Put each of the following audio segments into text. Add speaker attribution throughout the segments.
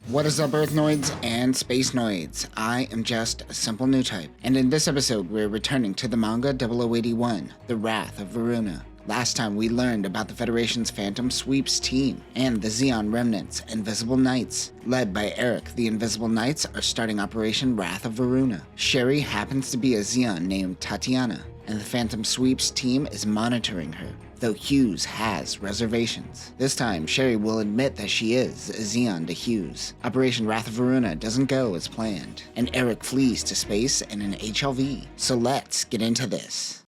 Speaker 1: What is up, Earathnoids and Spacenoids? I am just a simple Newtype, and in this episode we're returning to the manga 0081, The Wrath of Varuna. Last time we learned about the Federation's Phantom Sweeps team and the Zeon Remnants, Invisible Knights. Led by Eric, the Invisible Knights are starting Operation Wrath of Varuna. Cherie happens to be a Zeon named Tatiana, and the Phantom Sweeps team is monitoring her, though Hughes has reservations. This time, Cherie will admit that she is a Zeon to Hughes. Operation Wrath of Varuna doesn't go as planned, and Eric flees to space in an HLV. So let's get into this.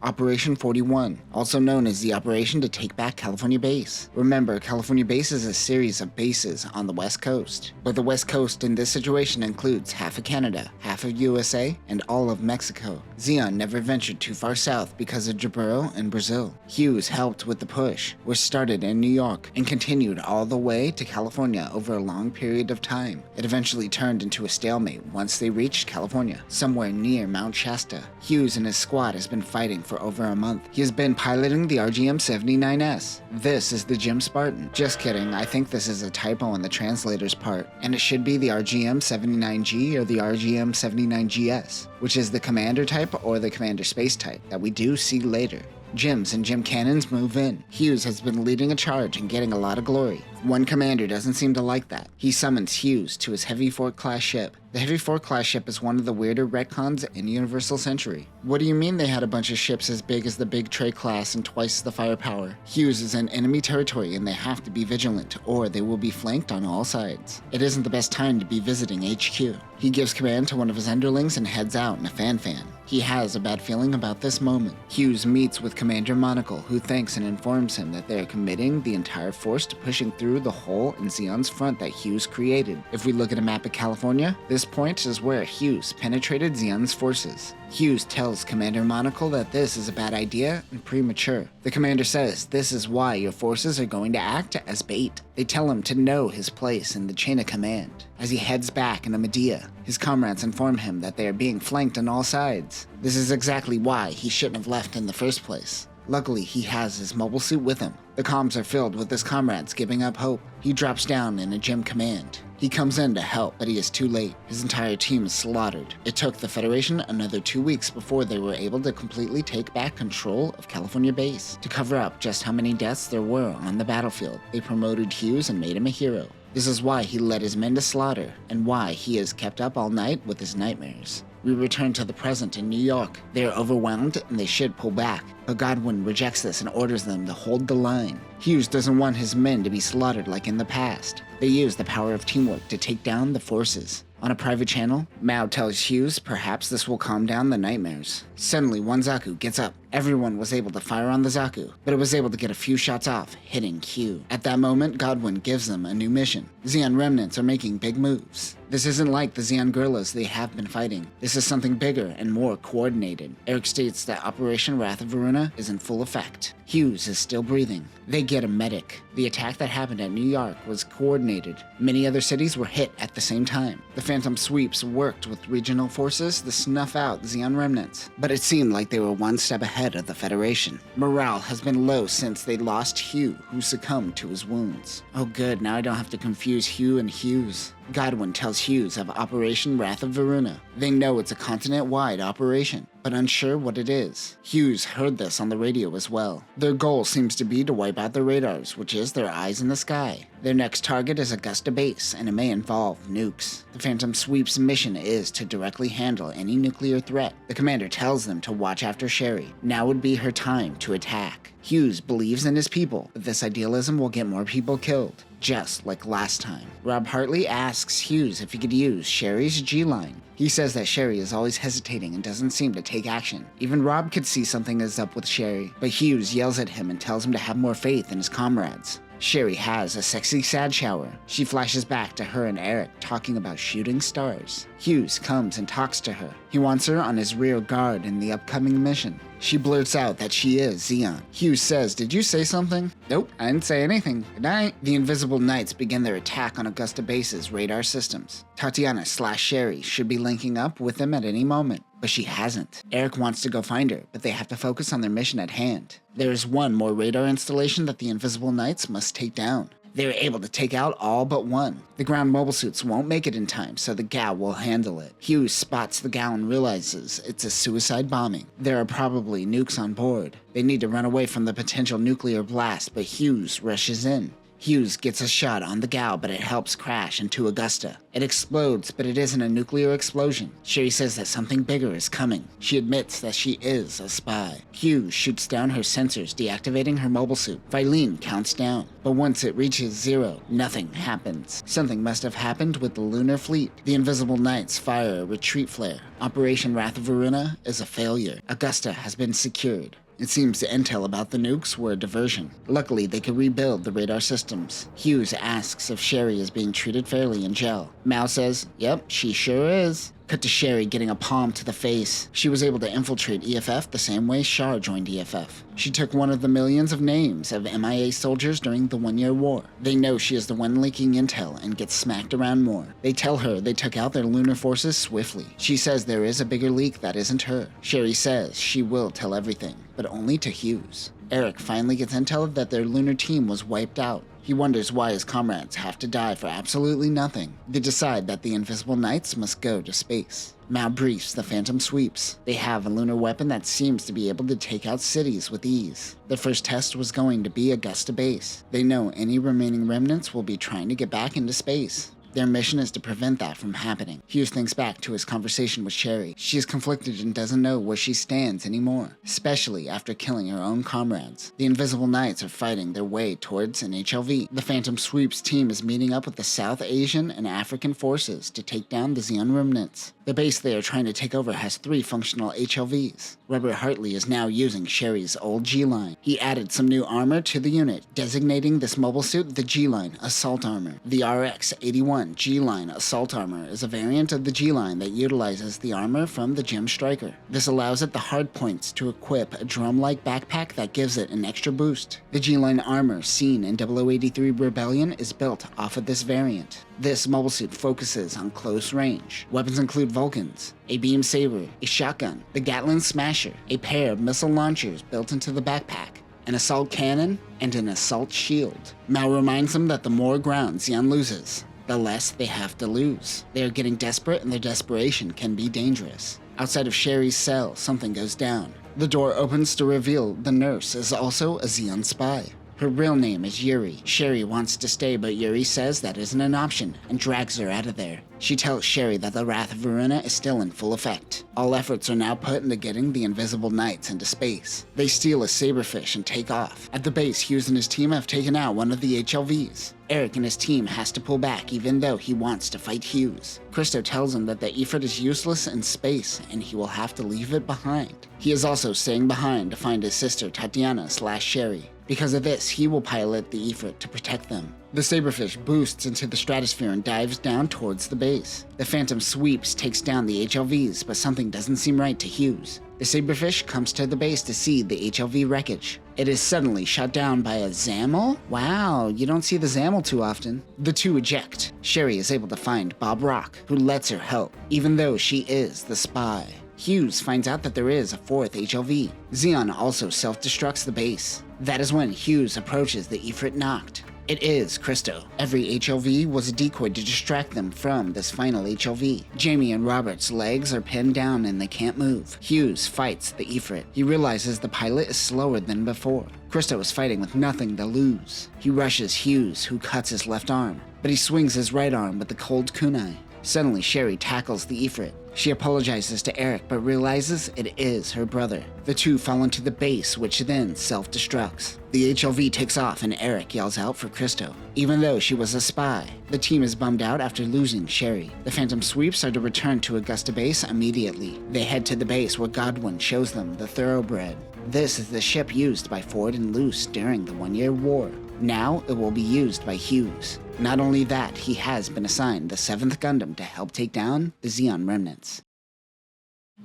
Speaker 1: Operation 41, also known as the Operation to Take Back California Base. Remember, California Base is a series of bases on the West Coast, but the West Coast in this situation includes half of Canada, half of USA, and all of Mexico. Zeon never ventured too far south because of Jabril and Brazil. Hughes helped with the push, which started in New York and continued all the way to California over a long period of time. It eventually turned into a stalemate once they reached California, somewhere near Mount Shasta. Hughes and his squad has been fighting for over a month. He has been piloting the RGM-79AS. This is the Jim Spartan. Just kidding, I think this is a typo on the translator's part, and it should be the RGM-79G or the RGM-79GS, which is the commander type or the commander space type that we do see later. Jims and Jim Cannons move in. Hughes has been leading a charge and getting a lot of glory. One commander doesn't seem to like that. He summons Hughes to his Heavy Fort class ship. The Heavy Fort class ship is one of the weirder retcons in Universal Century. What do you mean they had a bunch of ships as big as the Big Trey class and twice the firepower? Hughes is in enemy territory and they have to be vigilant or they will be flanked on all sides. It isn't the best time to be visiting HQ. He gives command to one of his underlings and heads out in a fan-fan. He has a bad feeling about this moment. Hughes meets with Commander Monocle, who thanks and informs him that they are committing the entire force to pushing through the hole in Zeon's front that Hughes created. If we look at a map of California, this point is where Hughes penetrated Zeon's forces. Hughes tells Commander Monocle that this is a bad idea and premature. The commander says this is why your forces are going to act as bait. They tell him to know his place in the chain of command. As he heads back in Medea, his comrades inform him that they are being flanked on all sides. This is exactly why he shouldn't have left in the first place. Luckily, he has his mobile suit with him. The comms are filled with his comrades giving up hope. He drops down in a gym command. He comes in to help, but he is too late. His entire team is slaughtered. It took the Federation another 2 weeks before they were able to completely take back control of California Base. To cover up just how many deaths there were on the battlefield, they promoted Hughes and made him a hero. This is why he led his men to slaughter, and why he is kept up all night with his nightmares. We return to the present in New York. They are overwhelmed and they should pull back, but Godwin rejects this and orders them to hold the line. Hughes doesn't want his men to be slaughtered like in the past. They use the power of teamwork to take down the forces. On a private channel, Mao tells Hughes perhaps this will calm down the nightmares. Suddenly, one Zaku gets up. Everyone was able to fire on the Zaku, but it was able to get a few shots off, hitting Hugh. At that moment, Godwin gives them a new mission. Zeon remnants are making big moves. This isn't like the Zeon guerrillas they have been fighting. This is something bigger and more coordinated. Eric states that Operation Wrath of Varuna is in full effect. Hughes is still breathing. They get a medic. The attack that happened at New York was coordinated. Many other cities were hit at the same time. The Phantom Sweeps worked with regional forces to snuff out Zeon remnants, but it seemed like they were one step ahead of the Federation. Morale has been low since they lost Hugh, who succumbed to his wounds. Oh good, now I don't have to confuse Hugh and Hughes. Godwin tells Hughes of Operation Wrath of Varuna. They know it's a continent-wide operation, but unsure what it is. Hughes heard this on the radio as well. Their goal seems to be to wipe out their radars, which is their eyes in the sky. Their next target is Augusta base, and it may involve nukes. The Phantom Sweep's mission is to directly handle any nuclear threat. The commander tells them to watch after Cherie. Now would be her time to attack. Hughes believes in his people, but this idealism will get more people killed, just like last time. Rob Hartley asks Hughes if he could use Cherie's G-line. He says that Cherie is always hesitating and doesn't seem to take action. Even Rob could see something is up with Cherie, but Hughes yells at him and tells him to have more faith in his comrades. Cherie has a sexy sad shower. She flashes back to her and Eric talking about shooting stars. Hughes comes and talks to her. He wants her on his rear guard in the upcoming mission. She blurts out that she is Zeon. Hughes says, "Did you say something?" "Nope, I didn't say anything. Good night." The Invisible Knights begin their attack on Augusta base's radar systems. Tatiana/Cherie should be linking up with them at any moment, but she hasn't. Eric wants to go find her, but they have to focus on their mission at hand. There is one more radar installation that the Invisible Knights must take down. They're able to take out all but one. The ground mobile suits won't make it in time, so the GAL will handle it. Hughes spots the GAL and realizes it's a suicide bombing. There are probably nukes on board. They need to run away from the potential nuclear blast, but Hughes rushes in. Hughes gets a shot on the GAL, but it helps crash into Augusta. It explodes, but it isn't a nuclear explosion. Cherie says that something bigger is coming. She admits that she is a spy. Hughes shoots down her sensors, deactivating her mobile suit. Filene counts down, but once it reaches 0, nothing happens. Something must have happened with the lunar fleet. The Invisible Knights fire a retreat flare. Operation Wrath of Varuna is a failure. Augusta has been secured. It seems the intel about the nukes were a diversion. Luckily, they could rebuild the radar systems. Hughes asks if Cherie is being treated fairly in jail. Mal says, yep, she sure is. Cut to Cherie getting a palm to the face. She was able to infiltrate EFF the same way Shar joined EFF. She took one of the millions of names of MIA soldiers during the 1-year war. They know she is the one leaking intel and gets smacked around more. They tell her they took out their lunar forces swiftly. She says there is a bigger leak that isn't her. Cherie says she will tell everything, but only to Hughes. Eric finally gets intel that their lunar team was wiped out. He wonders why his comrades have to die for absolutely nothing. They decide that the Invisible Knights must go to space. Mal briefs the Phantom Sweeps. They have a lunar weapon that seems to be able to take out cities with ease. The first test was going to be Augusta base. They know any remaining remnants will be trying to get back into space. Their mission is to prevent that from happening. Hughes thinks back to his conversation with Cherie. She is conflicted and doesn't know where she stands anymore, especially after killing her own comrades. The Invisible Knights are fighting their way towards an HLV. The Phantom Sweeps team is meeting up with the South Asian and African forces to take down the Xeon remnants. The base they are trying to take over has 3 functional HLVs. Robert Hartley is now using Cherie's old G-Line. He added some new armor to the unit, designating this mobile suit the G-Line Assault Armor. The RX-81 G-Line Assault Armor is a variant of the G-Line that utilizes the armor from the Gem Striker. This allows it the hard points to equip a drum-like backpack that gives it an extra boost. The G-Line armor seen in 0083 Rebellion is built off of this variant. This mobile suit focuses on close range. Weapons include Vulcans, a beam saber, a shotgun, the Gatling Smasher, a pair of missile launchers built into the backpack, an assault cannon, and an assault shield. Mal reminds them that the more ground Xeon loses, the less they have to lose. They are getting desperate and their desperation can be dangerous. Outside of Cherie's cell, something goes down. The door opens to reveal the nurse is also a Xeon spy. Her real name is Yuri. Cherie wants to stay, but Yuri says that isn't an option and drags her out of there. She tells Cherie that the Wrath of Varuna is still in full effect. All efforts are now put into getting the Invisible Knights into space. They steal a saberfish and take off. At the base, Hughes and his team have taken out one of the HLVs. Eric and his team has to pull back even though he wants to fight Hughes. Christo tells him that the Ifrit is useless in space and he will have to leave it behind. He is also staying behind to find his sister Tatiana/Cherie. Because of this, he will pilot the Ifrit to protect them. The saberfish boosts into the stratosphere and dives down towards the base. The Phantom Sweeps takes down the HLVs, but something doesn't seem right to Hughes. The saberfish comes to the base to see the HLV wreckage. It is suddenly shot down by a Zamel? Wow, you don't see the Zamel too often. The two eject. Cherie is able to find Bob Rock, who lets her help, even though she is the spy. Hughes finds out that there is a 4th HLV. Xeon also self-destructs the base. That is when Hughes approaches the Ifrit knocked. It is Christo. Every HLV was a decoy to distract them from this final HLV. Jamie and Robert's legs are pinned down and they can't move. Hughes fights the Ifrit. He realizes the pilot is slower than before. Christo is fighting with nothing to lose. He rushes Hughes, who cuts his left arm, but he swings his right arm with the cold kunai. Suddenly, Cherie tackles the Ifrit. She apologizes to Eric, but realizes it is her brother. The two fall into the base, which then self-destructs. The HLV takes off and Eric yells out for Christo. Even though she was a spy, the team is bummed out after losing Cherie. The Phantom Sweeps are to return to Augusta base immediately. They head to the base where Godwin shows them the Thoroughbred. This is the ship used by Ford and Luce during the 1-year war. Now it will be used by Hughes. Not only that, he has been assigned the 7th Gundam to help take down the Xeon remnants.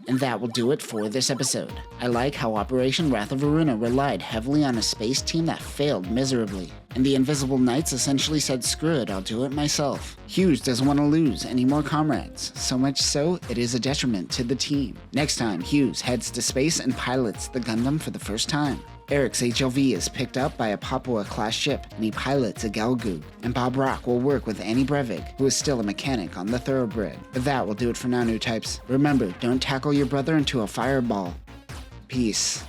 Speaker 1: And that will do it for this episode. I like how Operation Wrath of Varuna relied heavily on a space team that failed miserably, and the Invisible Knights essentially said, screw it, I'll do it myself. Hughes doesn't want to lose any more comrades, so much so it is a detriment to the team. Next time, Hughes heads to space and pilots the Gundam for the first time. Eric's HLV is picked up by a Papua-class ship, and he pilots a Galgoog. And Bob Rock will work with Annie Brevig, who is still a mechanic on the Thoroughbred. But that will do it for now, new types. Remember, don't tackle your brother into a fireball. Peace.